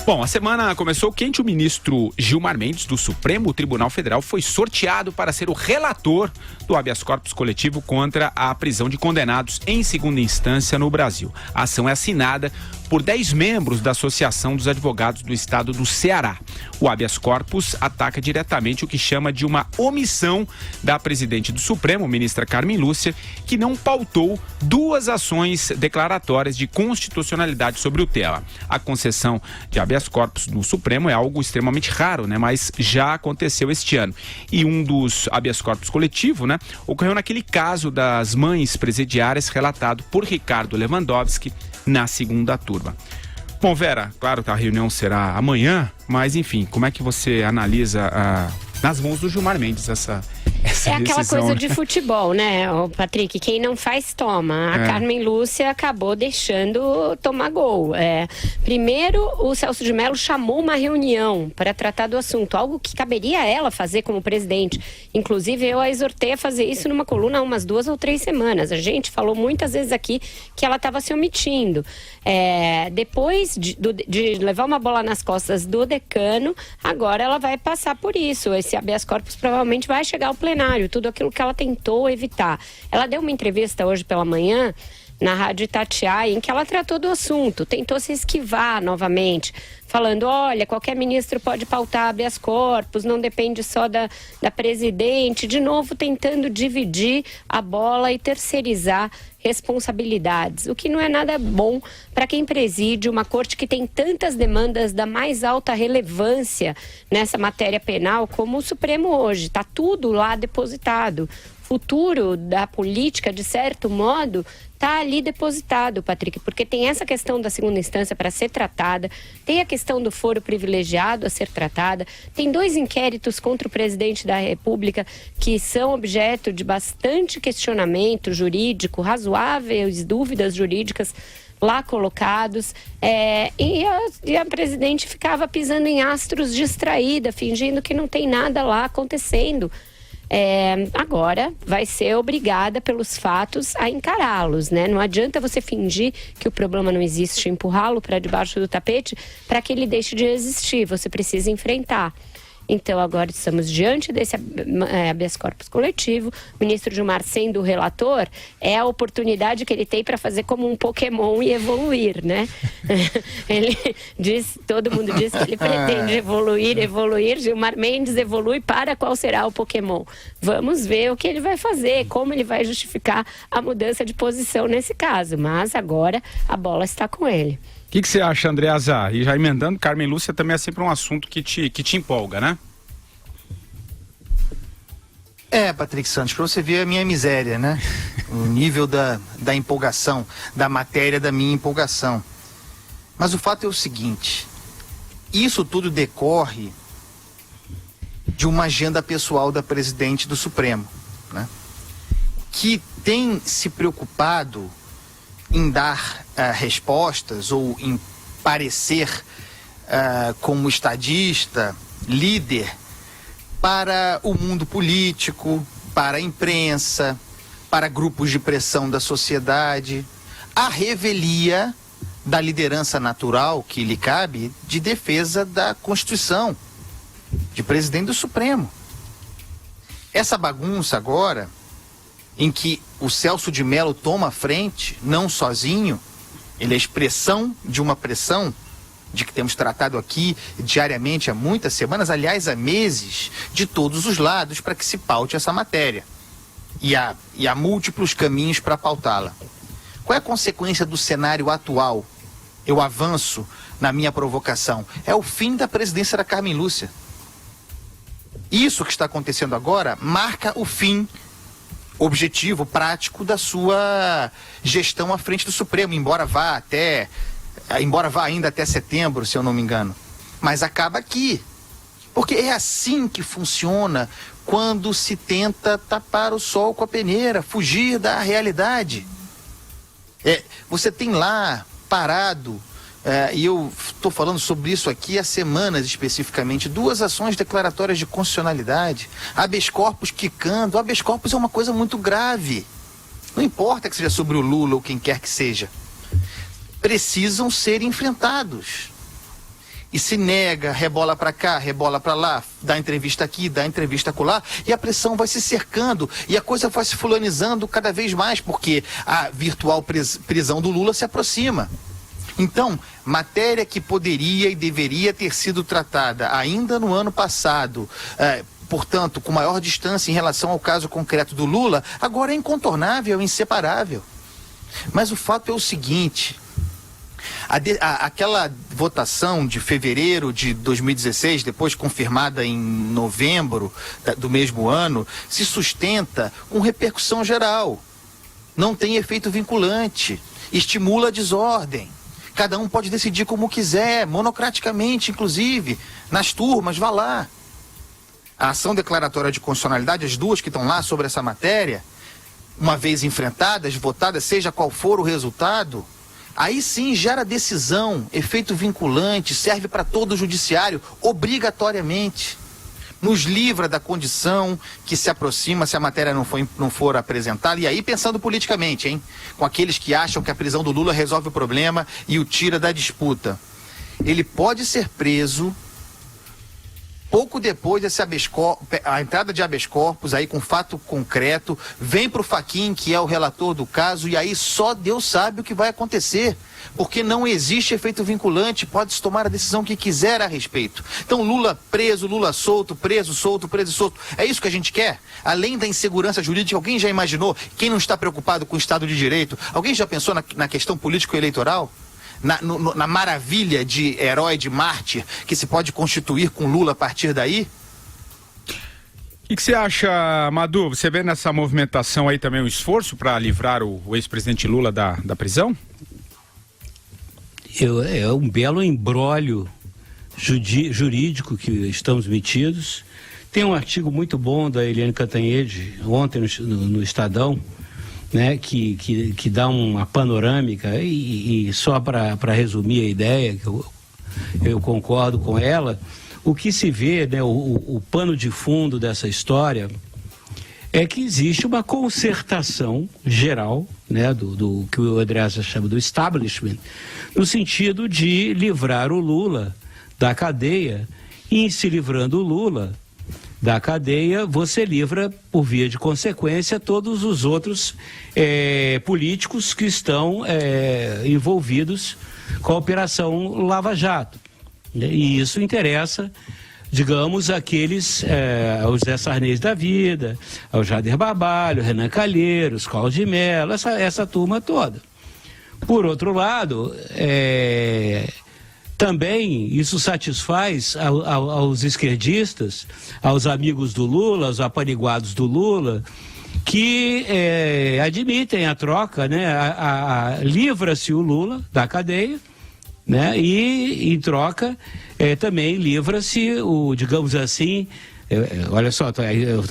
Bom, a semana começou quente. O ministro Gilmar Mendes, do Supremo Tribunal Federal, foi sorteado para ser o relator do habeas corpus coletivo contra a prisão de condenados em segunda instância no Brasil. A ação é assinada por 10 membros da Associação dos Advogados do Estado do Ceará. O habeas corpus ataca diretamente o que chama de uma omissão da presidente do Supremo, ministra Carmen Lúcia, que não pautou 2 ações declaratórias de constitucionalidade sobre o tema. A concessão de habeas corpus no Supremo é algo extremamente raro, né? Mas já aconteceu este ano. E um dos habeas corpus coletivo, né, ocorreu naquele caso das mães presidiárias relatado por Ricardo Lewandowski na segunda turma. Bom, Vera, claro que a reunião será amanhã, mas enfim, como é que você analisa nas mãos do Gilmar Mendes essa aquela decisão, coisa né? de futebol, né, Patrick? Quem não faz, toma. A Carmen Lúcia acabou deixando tomar gol. Primeiro, o Celso de Mello chamou uma reunião para tratar do assunto, algo que caberia a ela fazer como presidente. Inclusive, eu a exortei a fazer isso numa coluna há umas 2 ou 3 semanas. A gente falou muitas vezes aqui que ela estava se omitindo. Depois de levar uma bola nas costas do decano, agora ela vai passar por isso. Esse habeas corpus provavelmente vai chegar ao plenário, tudo aquilo que ela tentou evitar. Ela deu uma entrevista hoje pela manhã na Rádio Itatiaia, em que ela tratou do assunto, tentou se esquivar novamente, falando, olha, qualquer ministro pode pautar habeas corpus, não depende só da presidente, de novo tentando dividir a bola e terceirizar responsabilidades, o que não é nada bom para quem preside uma corte que tem tantas demandas da mais alta relevância nessa matéria penal como o Supremo hoje. Está tudo lá depositado. Futuro da política, de certo modo, está ali depositado, Patrick, porque tem essa questão da segunda instância para ser tratada, tem a questão do foro privilegiado a ser tratada, tem 2 inquéritos contra o presidente da República que são objeto de bastante questionamento jurídico, razoáveis dúvidas jurídicas lá colocados, e a presidente ficava pisando em astros distraída, fingindo que não tem nada lá acontecendo. Agora vai ser obrigada pelos fatos a encará-los, né? Não adianta você fingir que o problema não existe, empurrá-lo para debaixo do tapete para que ele deixe de existir. Você precisa enfrentar. Então, agora estamos diante desse habeas corpus coletivo. O ministro Gilmar, sendo o relator, é a oportunidade que ele tem para fazer como um Pokémon e evoluir, né? Todo mundo diz que ele pretende evoluir. Gilmar Mendes evolui para qual será o Pokémon. Vamos ver o que ele vai fazer, como ele vai justificar a mudança de posição nesse caso. Mas agora a bola está com ele. O que você acha, Andreasa? E já emendando, Carmen Lúcia também é sempre um assunto que te empolga, né? Patrick Santos, para você ver a minha miséria, né? O nível da empolgação, da matéria da minha empolgação. Mas o fato é o seguinte, isso tudo decorre de uma agenda pessoal da presidente do Supremo, né? Que tem se preocupado em dar respostas ou em parecer como estadista, líder, para o mundo político, para a imprensa, para grupos de pressão da sociedade, à revelia da liderança natural que lhe cabe de defesa da Constituição, de presidente do Supremo. Essa bagunça agora, em que o Celso de Mello toma a frente, não sozinho, ele é a expressão de uma pressão de que temos tratado aqui diariamente há muitas semanas, aliás, há meses, de todos os lados, para que se paute essa matéria. E há múltiplos caminhos para pautá-la. Qual é a consequência do cenário atual? Eu avanço na minha provocação. É o fim da presidência da Carmen Lúcia. Isso que está acontecendo agora marca o fim objetivo, prático da sua gestão à frente do Supremo, embora vá ainda até setembro, se eu não me engano. Mas acaba aqui. Porque é assim que funciona quando se tenta tapar o sol com a peneira, fugir da realidade. Você tem lá parado, e eu estou falando sobre isso aqui há semanas especificamente, 2 ações declaratórias de constitucionalidade, habeas corpus quicando. Habeas corpus é uma coisa muito grave. Não importa que seja sobre o Lula ou quem quer que seja. Precisam ser enfrentados. e se nega, rebola para cá, rebola para lá, dá entrevista aqui, dá entrevista acolá, e a pressão vai se cercando e a coisa vai se fulanizando cada vez mais, porque a virtual prisão do Lula se aproxima. Então, matéria que poderia e deveria ter sido tratada ainda no ano passado, portanto, com maior distância em relação ao caso concreto do Lula, agora é incontornável, inseparável. Mas o fato é o seguinte: aquela votação de fevereiro de 2016, depois confirmada em novembro do mesmo ano, se sustenta com repercussão geral. Não tem efeito vinculante, estimula a desordem. Cada um pode decidir como quiser, monocraticamente, inclusive, nas turmas, vá lá. A ação declaratória de constitucionalidade, as duas que estão lá sobre essa matéria, uma vez enfrentadas, votadas, seja qual for o resultado, aí sim gera decisão, efeito vinculante, serve para todo o judiciário, obrigatoriamente. Nos livra da condição que se aproxima se a matéria não for apresentada, e aí pensando politicamente, hein? Com aqueles que acham que a prisão do Lula resolve o problema e o tira da disputa. Ele pode ser preso pouco depois a entrada de habeas corpus, aí com fato concreto, vem para o Fachin, que é o relator do caso, e aí só Deus sabe o que vai acontecer, porque não existe efeito vinculante, pode-se tomar a decisão que quiser a respeito. Então Lula preso, Lula solto, preso, solto, preso, solto, é isso que a gente quer? Além da insegurança jurídica, alguém já imaginou? Quem não está preocupado com o Estado de Direito? Alguém já pensou na questão político-eleitoral? Na maravilha de herói, de mártir, que se pode constituir com Lula a partir daí? O que você acha, Madu? Você vê nessa movimentação aí também um esforço para livrar o ex-presidente Lula da prisão? É um belo imbróglio jurídico que estamos metidos. Tem um artigo muito bom da Eliane Cantanhede, ontem no Estadão, né, que dá uma panorâmica, e só para resumir a ideia, que eu concordo com ela, o que se vê, né, o pano de fundo dessa história é que existe uma concertação geral, né, do que o Andréasa chama do establishment, no sentido de livrar o Lula da cadeia, e em se livrando o Lula da cadeia, você livra, por via de consequência, todos os outros políticos que estão envolvidos com a Operação Lava Jato. E isso interessa, digamos, aqueles, ao Zé Sarney da vida, ao Jader Barbalho, Renan Calheiros, Collor de Mello, essa turma toda. Por outro lado, também isso satisfaz aos esquerdistas, aos amigos do Lula, aos apaniguados do Lula, que admitem a troca, né? Livra-se o Lula da cadeia, né? E em troca também livra-se digamos assim, olha só,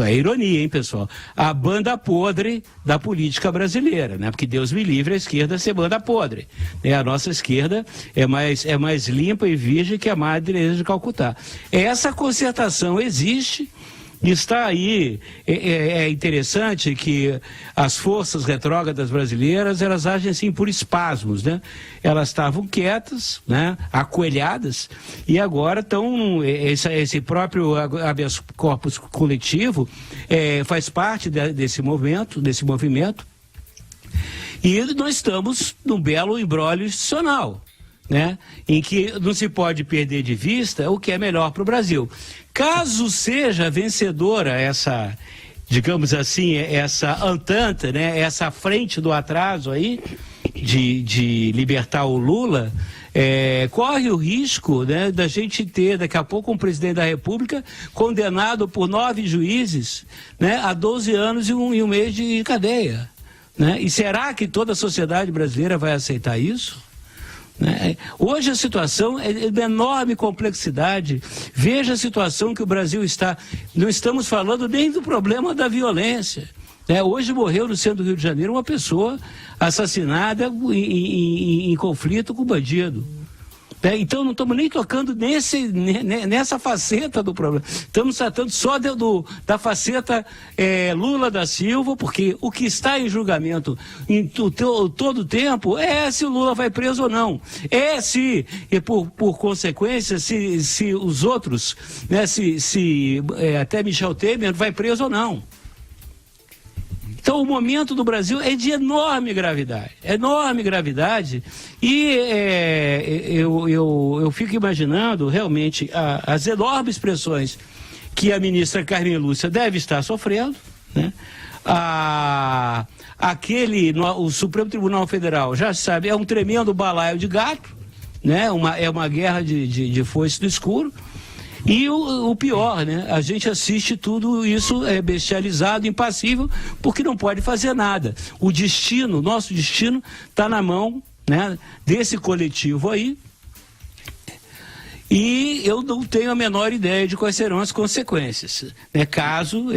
é ironia, hein, pessoal? A banda podre da política brasileira, né? Porque Deus me livre a esquerda ser banda podre, né? A nossa esquerda é mais limpa e virgem que a Madre Teresa de Calcutá. Essa concertação existe. Está aí, é interessante que as forças retrógradas brasileiras, elas agem assim por espasmos, né? Elas estavam quietas, né? Acoelhadas, e agora estão, esse próprio habeas corpus coletivo faz parte desse movimento, e nós estamos num belo imbróglio institucional, né? Em que não se pode perder de vista o que é melhor para o Brasil. Caso seja vencedora essa, digamos assim, essa entente, né? Essa frente do atraso aí de libertar o Lula, corre o risco, né, da gente ter daqui a pouco um presidente da República condenado por 9 juízes, né, a 12 anos e um mês de cadeia, né? E será que toda a sociedade brasileira vai aceitar isso? Hoje a situação é de enorme complexidade. Veja a situação que o Brasil está. Não estamos falando nem do problema da violência, né? Hoje morreu no centro do Rio de Janeiro uma pessoa assassinada em conflito com bandido. Né? Então não estamos nem tocando nessa faceta do problema. Estamos tratando só da faceta Lula da Silva, porque o que está em julgamento em todo o tempo é se o Lula vai preso ou não. E por consequência, se os outros, né, até Michel Temer vai preso ou não. Então, o momento do Brasil é de enorme gravidade, e eu fico imaginando realmente as enormes pressões que a ministra Carmen Lúcia deve estar sofrendo, né? O Supremo Tribunal Federal, já se sabe, é um tremendo balaio de gato, né? É uma guerra de foice do escuro. E o pior, né? A gente assiste tudo isso bestializado, impassível, porque não pode fazer nada. Nosso destino está na mão, né, desse coletivo aí. E eu não tenho a menor ideia de quais serão as consequências, né, caso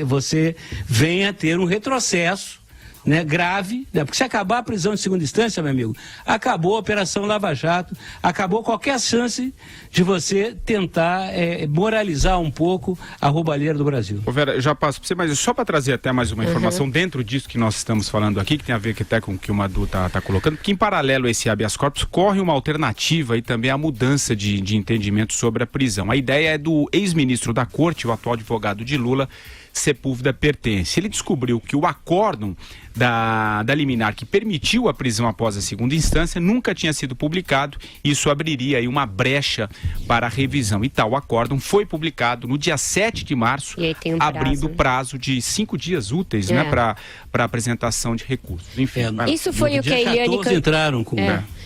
você venha a ter um retrocesso, né, grave, né, porque se acabar a prisão de segunda instância, meu amigo, acabou a Operação Lava Jato, acabou qualquer chance de você tentar moralizar um pouco a roubalheira do Brasil. Ô Vera, eu já passo para você, mas só para trazer até mais uma informação dentro disso que nós estamos falando aqui, que tem a ver até com o que o Madu está colocando, que em paralelo a esse habeas corpus corre uma alternativa e também a mudança de entendimento sobre a prisão. A ideia é do ex-ministro da Corte, o atual advogado de Lula, Sepúlveda Pertence. Ele descobriu que o acórdão da liminar que permitiu a prisão após a segunda instância nunca tinha sido publicado. Isso abriria aí uma brecha para a revisão. E tal acórdão foi publicado no dia 7 de março, abrindo prazo de 5 dias úteis, né, para apresentação de recursos. Enfim, isso foi o que a Eliane entraram com...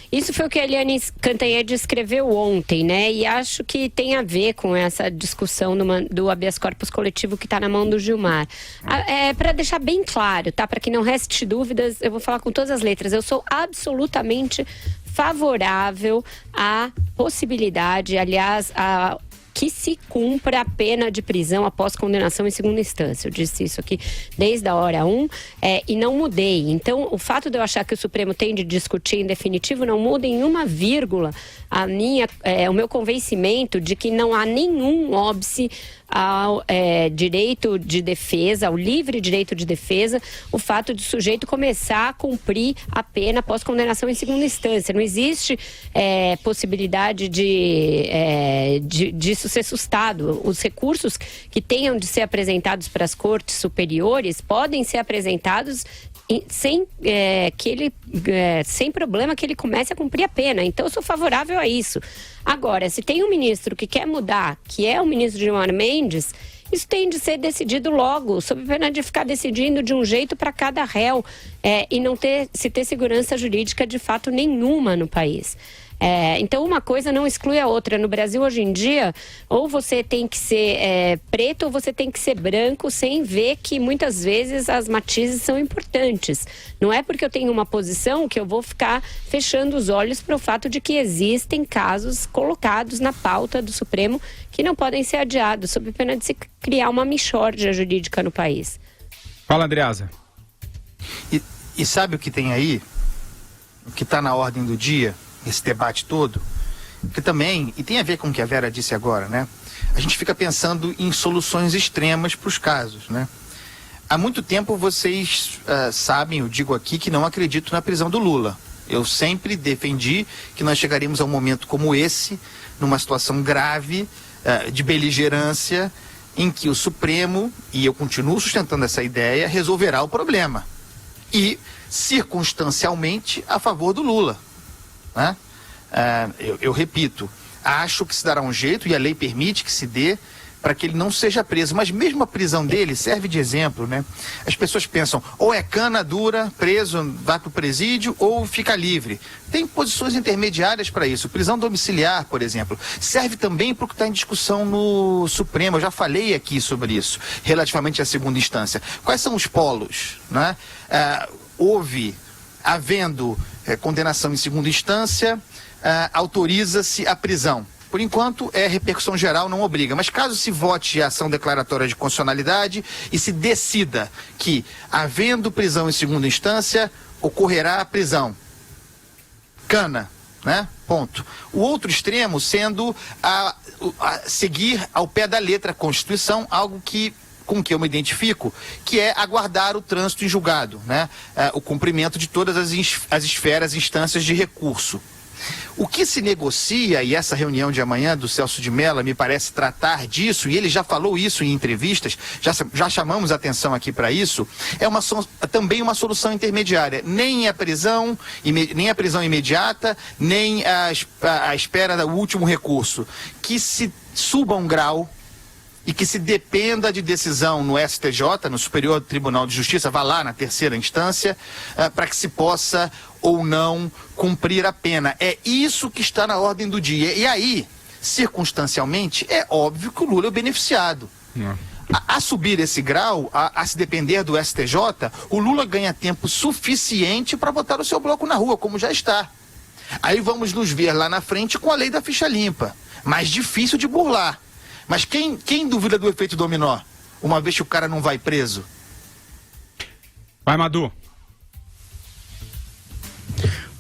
Isso foi o que a Eliane Cantanhede escreveu ontem, né? E acho que tem a ver com essa discussão do habeas corpus coletivo que está na mão do Gilmar. Para deixar bem claro, tá? Para que não reste dúvidas, eu vou falar com todas as letras. Eu sou absolutamente favorável à possibilidade, aliás, que se cumpra a pena de prisão após condenação em segunda instância. Eu disse isso aqui desde a hora 1 e não mudei. Então, o fato de eu achar que o Supremo tem de discutir em definitivo não muda em uma vírgula o meu convencimento de que não há nenhum óbice ao direito de defesa, ao livre direito de defesa, o fato de o sujeito começar a cumprir a pena após condenação em segunda instância. Não existe possibilidade disso ser sustado. Os recursos que tenham de ser apresentados para as cortes superiores podem ser apresentados sem problema que ele comece a cumprir a pena. Então, eu sou favorável a isso. Agora, se tem um ministro que quer mudar, que é o ministro Gilmar Mendes, isso tem de ser decidido logo, sob pena de ficar decidindo de um jeito para cada réu e não ter segurança jurídica de fato nenhuma no país. Então uma coisa não exclui a outra. No Brasil hoje em dia, ou você tem que ser preto ou você tem que ser branco, sem ver que muitas vezes as matizes são importantes. Não é porque eu tenho uma posição que eu vou ficar fechando os olhos para o fato de que existem casos colocados na pauta do Supremo que não podem ser adiados, sob pena de se criar uma mixórdia jurídica no país. Fala, Andreasa. E sabe o que tem aí? O que está na ordem do dia? Esse debate todo, que também, e tem a ver com o que a Vera disse agora, né? A gente fica pensando em soluções extremas para os casos, né? Há muito tempo vocês sabem, eu digo aqui, que não acredito na prisão do Lula. Eu sempre defendi que nós chegaríamos a um momento como esse, numa situação grave, de beligerância, em que o Supremo, e eu continuo sustentando essa ideia, resolverá o problema. E, circunstancialmente, a favor do Lula. Né? Eu repito, acho que se dará um jeito, e a lei permite que se dê, para que ele não seja preso. Mas mesmo a prisão dele serve de exemplo, né? As pessoas pensam, ou é cana dura, preso, vai para o presídio, ou fica livre. Tem posições intermediárias para isso. Prisão domiciliar, por exemplo, serve também para o que está em discussão no Supremo. Eu já falei aqui sobre isso, relativamente à segunda instância. Quais são os polos, né? Havendo condenação em segunda instância, autoriza-se a prisão. Por enquanto, repercussão geral, não obriga. Mas caso se vote a ação declaratória de constitucionalidade e se decida que, havendo prisão em segunda instância, ocorrerá a prisão. Cana, né? Ponto. O outro extremo sendo a seguir ao pé da letra a Constituição, algo com que eu me identifico, que é aguardar o trânsito em julgado, né? O cumprimento de todas as esferas, instâncias de recurso. O que se negocia, e essa reunião de amanhã do Celso de Mello me parece tratar disso, e ele já falou isso em entrevistas, já chamamos atenção aqui para isso, também uma solução intermediária. Nem a prisão imediata, nem a espera do último recurso. Que se suba um grau e que se dependa de decisão no STJ, no Superior Tribunal de Justiça, vá lá na terceira instância, para que se possa ou não cumprir a pena. É isso que está na ordem do dia. E aí, circunstancialmente, é óbvio que o Lula é o beneficiado. A subir esse grau, a se depender do STJ, o Lula ganha tempo suficiente para botar o seu bloco na rua, como já está. Aí vamos nos ver lá na frente com a lei da ficha limpa, mais difícil de burlar. Mas quem duvida do efeito dominó, uma vez que o cara não vai preso? Vai, Madu.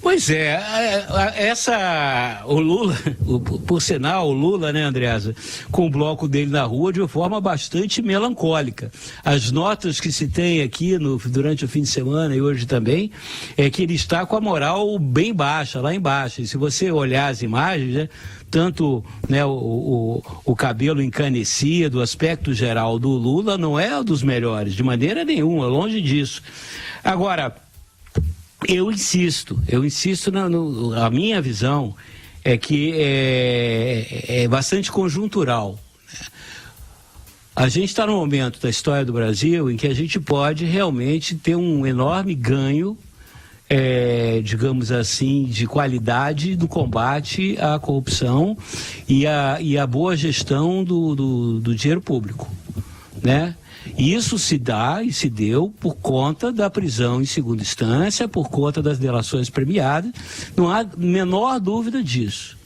Pois é, o Lula, por sinal, o Lula, né, Andreasa, com o bloco dele na rua de forma bastante melancólica. As notas que se tem aqui durante o fim de semana e hoje também, é que ele está com a moral bem baixa, lá embaixo. E se você olhar as imagens, né, tanto, né, o cabelo encanecido, o aspecto geral do Lula não é dos melhores, de maneira nenhuma, longe disso. Agora, eu insisto, a minha visão é que é bastante conjuntural. A gente está num momento da história do Brasil em que a gente pode realmente ter um enorme ganho, digamos assim, de qualidade do combate à corrupção e à boa gestão do dinheiro público, né? E isso se dá e se deu por conta da prisão em segunda instância, por conta das delações premiadas, não há menor dúvida disso.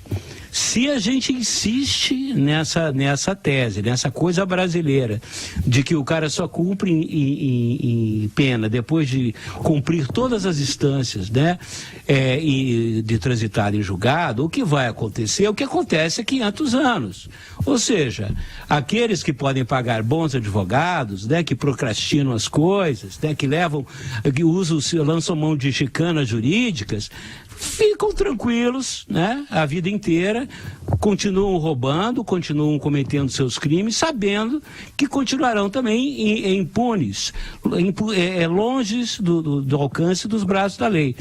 Se a gente insiste nessa tese, nessa coisa brasileira, de que o cara só cumpre em pena depois de cumprir todas as instâncias, né, e de transitar em julgado, o que vai acontecer é o que acontece há 500 anos. Ou seja, aqueles que podem pagar bons advogados, né, que procrastinam as coisas, né, que lançam mão de chicanas jurídicas, ficam tranquilos, né, a vida inteira, continuam roubando, continuam cometendo seus crimes, sabendo que continuarão também impunes, longe do alcance dos braços da lei.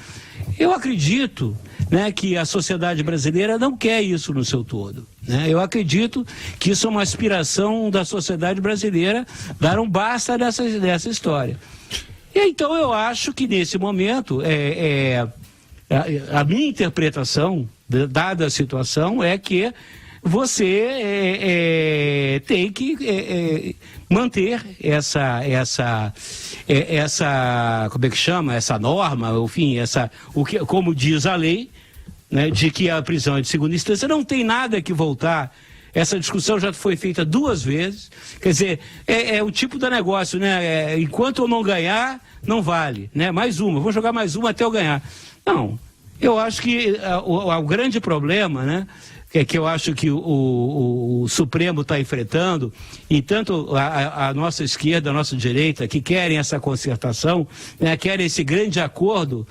Eu acredito, né, que a sociedade brasileira não quer isso no seu todo, né? Eu acredito que isso é uma aspiração da sociedade brasileira dar um basta nessa história. E então eu acho que nesse momento a minha interpretação, dada a situação, é que você tem que manter essa como é que chama, essa norma, enfim, como diz a lei, né, de que a prisão é de segunda instância, não tem nada que voltar. Essa discussão já foi feita 2 vezes, quer dizer, é o tipo do negócio, né? Enquanto eu não ganhar, não vale, né? Mais uma, vou jogar mais uma até eu ganhar. Não, eu acho que o grande problema, né, é que eu acho que o Supremo está enfrentando, e tanto a nossa esquerda, a nossa direita, que querem essa concertação, né, querem esse grande acordo,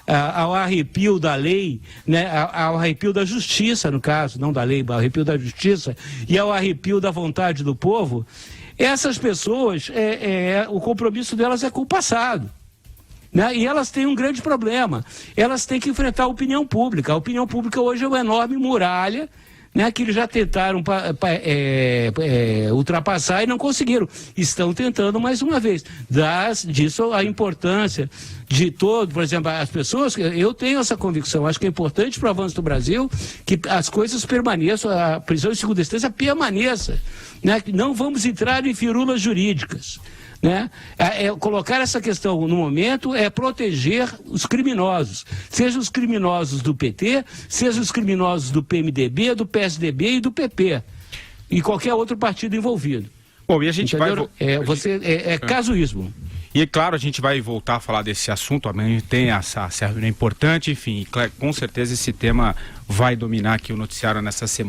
ao arrepio da lei, né, ao arrepio da justiça, no caso, não da lei, ao arrepio da justiça, e ao arrepio da vontade do povo. Essas pessoas, o compromisso delas é com o passado, né? E elas têm um grande problema, elas têm que enfrentar a opinião pública. A opinião pública hoje é uma enorme muralha, né, que eles já tentaram ultrapassar e não conseguiram. Estão tentando mais uma vez. Disso a importância de todo, por exemplo, as pessoas, eu tenho essa convicção, acho que é importante para o avanço do Brasil que as coisas permaneçam, a prisão em segunda instância permaneça, né? Não vamos entrar em firulas jurídicas, né? Colocar essa questão no momento é proteger os criminosos, sejam os criminosos do PT, sejam os criminosos do PMDB, do PSDB e do PP e qualquer outro partido envolvido. Bom, e a gente entendeu? vai... Casuísmo. E claro, a gente vai voltar a falar desse assunto, amanhã tem essa reunião importante, enfim, com certeza esse tema vai dominar aqui o noticiário nessa semana.